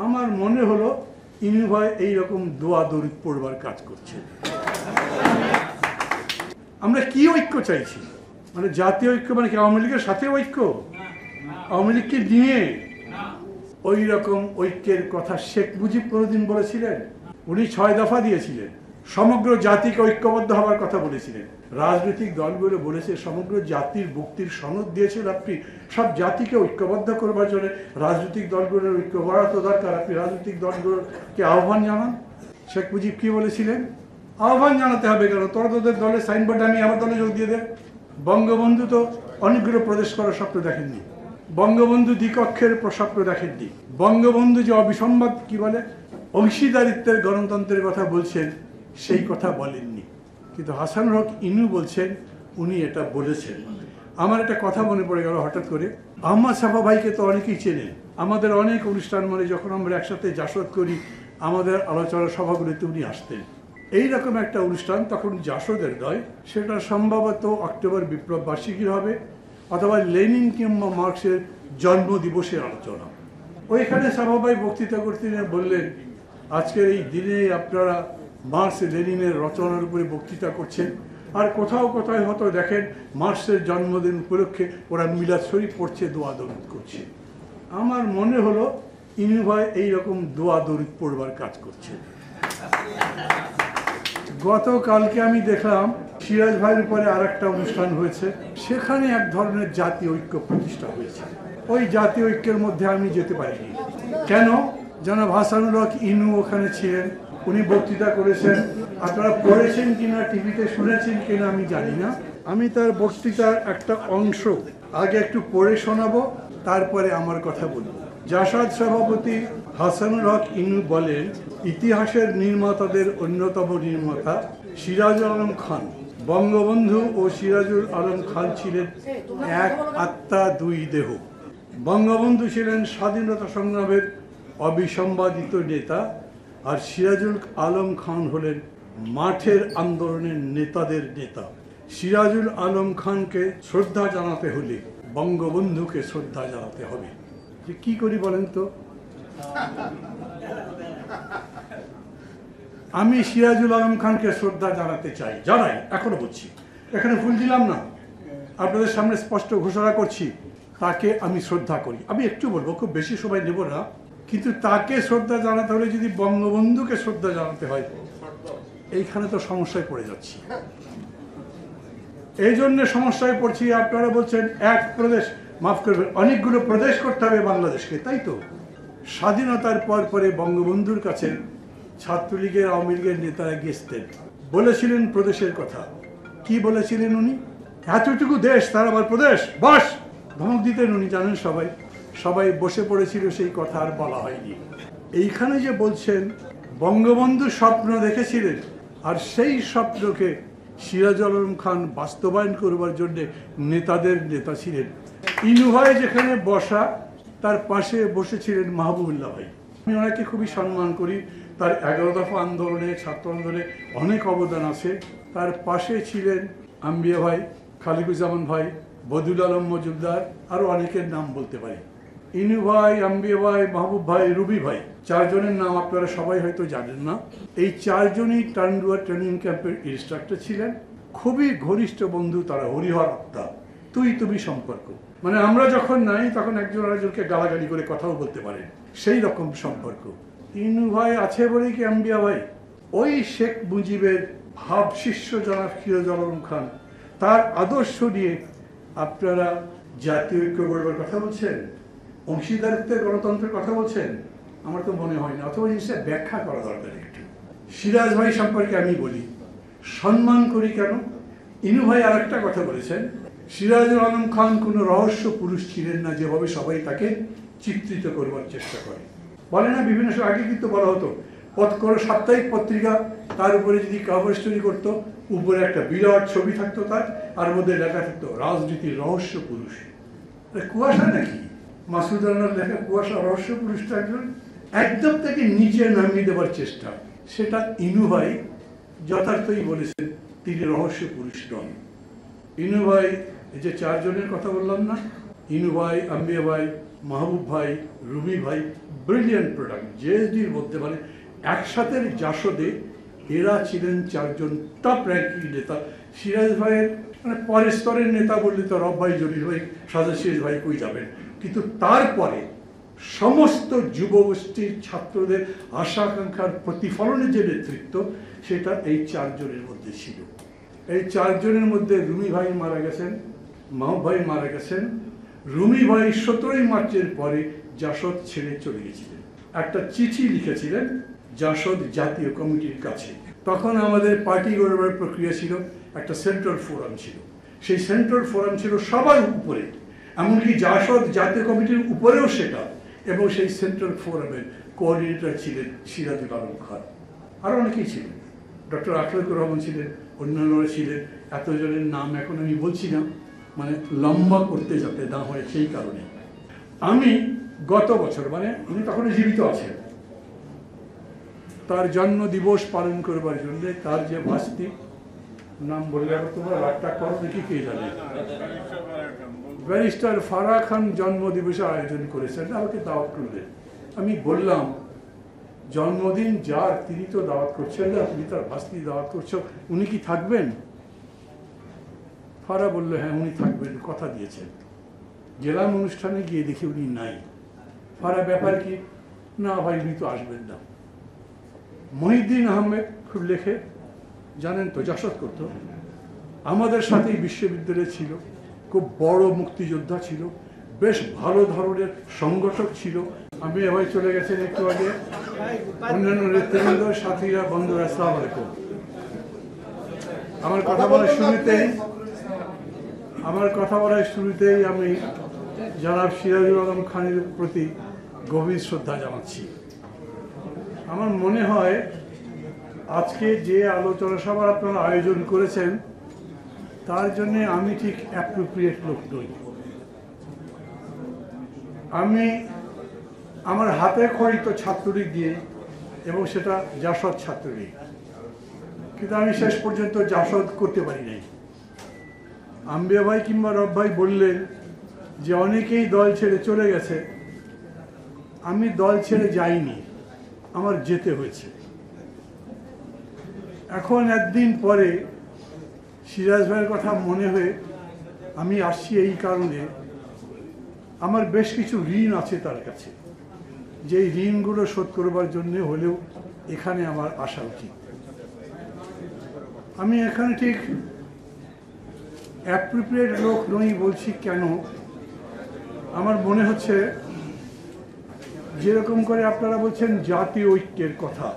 আমার মনে হলো ইনু ভাই এইরকম দোয়া দরুদ পড়বার কাজ করছে। আমরা কি ঐক্য চাইছি? মানে জাতীয় ঐক্য মানে কি আওয়ামী লীগের সাথে ঐক্য? আওয়ামী লীগকে নিয়ে ওই রকম ঐক্যের কথা শেখ মুজিব কোনোদিন বলেছিলেন? উনি 6 দফা দিয়েছিলেন, সমগ্র জাতিকে ঐক্যবদ্ধ হওয়ার কথা বলেছিলেন। রাজনৈতিক দলগুলো বলেছে সমগ্র জাতির মুক্তির সনদ দিয়েছেন আপনি, সব জাতিকে ঐক্যবদ্ধ করবার জন্য রাজনৈতিক দলগুলোর ঐক্য করা তো দরকার। আপনি রাজনৈতিক দলগুলোকে আহ্বান জানান। শেখ মুজিব কি বলেছিলেন? আহ্বান জানাতে হবে কেন? তোরা তোদের দলের সাইনবোর্ড আমি আমার দলে যোগ দিয়ে দেব। বঙ্গবন্ধু তো অনেকগুলো প্রদেশ করার স্বপ্ন দেখেননি, বঙ্গবন্ধু দ্বিকক্ষের স্বপ্ন দেখেননি। বঙ্গবন্ধু যে অবিসম্বাদ কি বলে অংশীদারিত্বের গণতন্ত্রের কথা বলছেন সেই কথা বলেননি, কিন্তু হাসানুল হক ইনু বলছেন উনি এটা বলেছেন। আমার একটা কথা মনে পড়ে গেল হঠাৎ করে। আহমদ সাফা ভাইকে তো অনেকেই চেনেন। আমাদের অনেক অনুষ্ঠান মানে যখন আমরা একসাথে জাসদ করি আমাদের আলোচনা সভাগুলিতে উনি আসতেন। এইরকম একটা অনুষ্ঠান তখন জাসদের নয়, সেটা সম্ভবত অক্টোবর বিপ্লব বার্ষিকীর হবে অথবা লেনিন কিংবা মার্কসের জন্মদিবসের আলোচনা। ওইখানে সাফা ভাই বক্তৃতা করতে বললেন, আজকের এই দিনে আপনারা মার্কস লেনিনের রচনার উপরে বক্তৃতা করছেন, আর কোথাও কোথাও হয়তো দেখেন মার্কসের জন্মদিন উপলক্ষে ওরা মিলাদ শরীফ পড়ছে, দোয়া দরুদ করছে। আমার মনে হলো ইনু ভাই এইরকম দোয়া দরুদ পড়বার কাজ করছে। গতকালকে আমি দেখলাম সিরাজ ভাইয়ের উপরে আর একটা অনুষ্ঠান হয়েছে, সেখানে এক ধরনের জাতীয় ঐক্য প্রতিষ্ঠা হয়েছে। ওই জাতীয় ঐক্যের মধ্যে আমি যেতে পারিনি। কেন? জনাব হাসানুল হক ইনু ওখানে ছিলেন, উনি বক্তৃতা করেছেন। আপনারা পড়েছেন কিনা, টিভিতে শুনেছেন কিনা আমি জানি না। আমি তার বক্তৃতার একটা অংশ আগে একটু পড়ে শোনাবো, তারপরে আমার কথা বলবো। জাসদ সভাপতি হাসানুল হক ইনু বলেন, ইতিহাসের নির্মাতাদের অন্যতম নির্মাতা সিরাজুল আলম খান। বঙ্গবন্ধু ও সিরাজুল আলম খান ছিলেন এক আত্মা দুই দেহ। বঙ্গবন্ধু ছিলেন স্বাধীনতা সংগ্রামের অবিসম্বাদিত নেতা, আর সিরাজুল আলম খান হলেন মাঠের আন্দোলনের নেতাদের নেতা। সিরাজুল আলম খানকে শ্রদ্ধা জানাতে হলে বঙ্গবন্ধুকে শ্রদ্ধা জানাতে হবে। যে কি করি বলেন তো? আমি সিরাজুল আলম খানকে শ্রদ্ধা জানাতে চাই, জানাই, এখনো বলছি, এখানে ভুল দিলাম না, আপনাদের সামনে স্পষ্ট ঘোষণা করছি, তাকে আমি শ্রদ্ধা করি। আমি একটু বলবো, খুব বেশি সময় নেব না, কিন্তু তাকে শ্রদ্ধা জানাতে হলে যদি বঙ্গবন্ধুকে শ্রদ্ধা জানাতে হয়, এইখানে তো সমস্যায় পড়ে যাচ্ছি। এই জন্য সমস্যায় পড়ছি। আপনারা বলছেন এক প্রদেশ, মাফ করবেন, অনেকগুলো প্রদেশ করতে হবে বাংলাদেশকে, তাই তো? স্বাধীনতার পর পরে বঙ্গবন্ধুর কাছে ছাত্রলীগের আওয়ামী লীগের নেতারা গেছেন, বলেছিলেন প্রদেশের কথা। কি বলেছিলেন উনি? এতটুকু দেশ, তার আবার প্রদেশ, বস ধমক দিতেন উনি, জানেন সবাই। সবাই বসে পড়েছিল, সেই কথা আর বলা হয়নি। এইখানে যে বলছেন বঙ্গবন্ধু স্বপ্ন দেখেছিলেন, আর সেই স্বপ্নকে সিরাজুল আলম খান বাস্তবায়ন করবার জন্য নেতাদের নেতা ছিলেন। ইনু ভাই যেখানে বসা, তার পাশে বসেছিলেন মাহবুবুল্লাহ ভাই। আমি ওনাকে খুবই সম্মান করি, তার 11 দফা আন্দোলনে, ছাত্র আন্দোলনে অনেক অবদান আছে। তার পাশে ছিলেন আম্বিয়া ভাই, খালিকুজ্জামান ভাই, বদুল আলম মজুমদার, আরো অনেকের নাম বলতে পারি। ইনু ভাই, আম্বিয়া ভাই, মাহবুব ভাই, রুবি ভাই, 4 জনের নাম আপনারা সবাই হয়তো জানেন না। এই 4 জনই টান্ডুয়া ট্রেনিং ক্যাম্পের ইনস্ট্রাক্টর ছিলেন। খুবই ঘনিষ্ঠ বন্ধু তারা, হরিহর আত্মা, তুই তুমি সম্পর্ক। মানে আমরা যখন নাই তখন একজন আরেকজনকে গালাগালি করে কথাও বলতে পারেন, সেই রকম সম্পর্ক। ইনু ভাই আছে বলেই কি আম্বিয়া ভাই ওই শেখ মুজিবের ভাব শিষ্য জনাব সিরাজুল আলম খান, তার আদর্শ নিয়ে আপনারা জাতীয় ঐক্য গড়বার কথা বলছেন, অংশীদারিত্বের গণতন্ত্রের কথা বলছেন? আমার তো মনে হয় না, অথবা জিনিসটা ব্যাখ্যা করা দরকার একটু। সিরাজ ভাই সম্পর্কে আমি বলি, সম্মান করি কেন? ইনু ভাই আর একটা কথা বলেছেন, সিরাজুল আলম খান কোনো রহস্য পুরুষ ছিলেন না, যেভাবে সবাই তাকে চিত্রিত করবার চেষ্টা করে। বলে না বিভিন্ন সময়, আগে কিন্তু বলা হতো কোনো সাপ্তাহিক পত্রিকা তার উপরে যদি কভার স্টোরি করতো, উপরে একটা বিরাট ছবি থাকতো তার, আর মধ্যে লেখা থাকতো রাজনীতির রহস্য পুরুষ। কুয়াশা নাকি? মাসুদ আল্লাহর লেখা কুয়াশা রহস্য পুরুষটা একদম তাকে নিচে নামিয়ে দেওয়ার চেষ্টা। সেটা ইনু ভাই যথার্থই বলেছেন, তিনি রহস্য পুরুষ নন। ইনু ভাই, এই যে 4 জনের কথা বললাম না, ইনু ভাই, আম্বিয়া ভাই, মাহবুব ভাই, রুমি ভাই, ব্রিলিয়ান্ট প্রোডাক্ট জেএসডির মধ্যে, মানে একসাথে জাসদে এরা ছিলেন চারজন টপ র্যাঙ্কিং নেতা। সিরাজ ভাইয়ের মানে পরের স্তরের নেতা বললে তো রব ভাই, জলিল ভাই, সাজা সিরাজ ভাই কই যাবেন, কিন্তু তারপরে সমস্ত যুবগোষ্ঠীর ছাত্রদের আশা আকাঙ্ক্ষার প্রতিফলনের যে নেতৃত্ব, সেটা এই চারজনের মধ্যে ছিল। এই চারজনের মধ্যে রুমি ভাই মারা গেছেন, মাহবুব ভাই মারা গেছেন। রুমি ভাই 17ই মার্চের পরে জাসদ ছেড়ে চলে গেছিলেন, একটা চিঠি লিখেছিলেন জাসদ জাতীয় কমিটির কাছে। তখন আমাদের পার্টি গড়বার প্রক্রিয়া ছিল, একটা সেন্ট্রাল ফোরাম ছিল, সেই সেন্ট্রাল ফোরাম ছিল সবার উপরে, এমনকি জাসদ জাতীয় কমিটির উপরেও সেটা, এবং সেই সেন্ট্রাল ফোরামের কোঅর্ডিনেটর ছিলেন সিরাজুল আলম খান, আরও অনেকেই ছিলেন, ডক্টর আখলাকুর রহমান ছিলেন, অন্যান্যরা ছিলেন। এতজনের নাম এখন আমি বলছি না, মানে লম্বা করতে যাতে না হয় সেই কারণে। আমি গত বছর, মানে উনি তখন জীবিত আছেন, তার জন্ম দিবস পালন করবার জন্য তার যে ভাস্তি, নাম বললে আবার তোমরা রাগটা করো নাকি কে জানে, ব্যারিস্টার ফারা খান জন্ম দিবসের আয়োজন করেছেন, আমাকে দাওয়াত করলেন। আমি বললাম, জন্মদিন যার তিনি তো দাওয়াত করছেন না, তুমি তার ভাস্তি দাওয়াত করছো, উনি কি থাকবেন? ফারা বললো হ্যাঁ উনি থাকবেন, কথা দিয়েছেন। গেলাম অনুষ্ঠানে, গিয়ে দেখি উনি নাই। ফারা ব্যাপার কি? না ভাই উনি তো আসবেন না। মহিউদ্দিন আহমেদ খুব লেখে, জানেন তো, জাসদ করতো, আমাদের সাথেই বিশ্ববিদ্যালয়ে ছিল, খুব বড় মুক্তিযোদ্ধা ছিল, বেশ ভালো ধরনের সংগঠক ছিল। আমি এবার চলে গেছেন একটু আগে, অন্যান্য নেতৃবৃন্দ, সাথীরা, বন্ধুরা, আসসালামু আলাইকুম। আমার কথা বলার শুরুতেই আমি জনাব সিরাজুল আলম খানের প্রতি গভীর শ্রদ্ধা জানাচ্ছি। আমার মনে হয় আজকে যে আলোচনা সভার আপনারা আয়োজন করেছেন, তার জন্য আমি ঠিক অ্যাপ্রোপ্রিয়েট লোক নই। আমি আমার হাতে খড়িত ছাত্রলীগ দিয়ে, এবং সেটা জাসদ ছাত্রলীগ, কিন্তু আমি শেষ পর্যন্ত জাসদ করতে পারি নাই। আম্বিয়া ভাই কিংবা রব ভাই বললেন যে অনেকেই দল ছেড়ে চলে গেছে, আমি দল ছেড়ে যাইনি, আমার যেতে হয়েছে। এখন একদিন পরে সিরাজ ভাইয়ের কথা মনে হয়ে আমি আসছি এই কারণে, আমার বেশ কিছু ঋণ আছে তার কাছে, যে ঋণগুলো শোধ করবার জন্য হলেও এখানে আমার আসা উচিত। আমি এখানে ঠিক অ্যাপ্রোপ্রিয়েট লোক নই বলছি কেন, আমার মনে হচ্ছে যেরকম করে আপনারা বলছেন জাতীয় ঐক্যের কথা,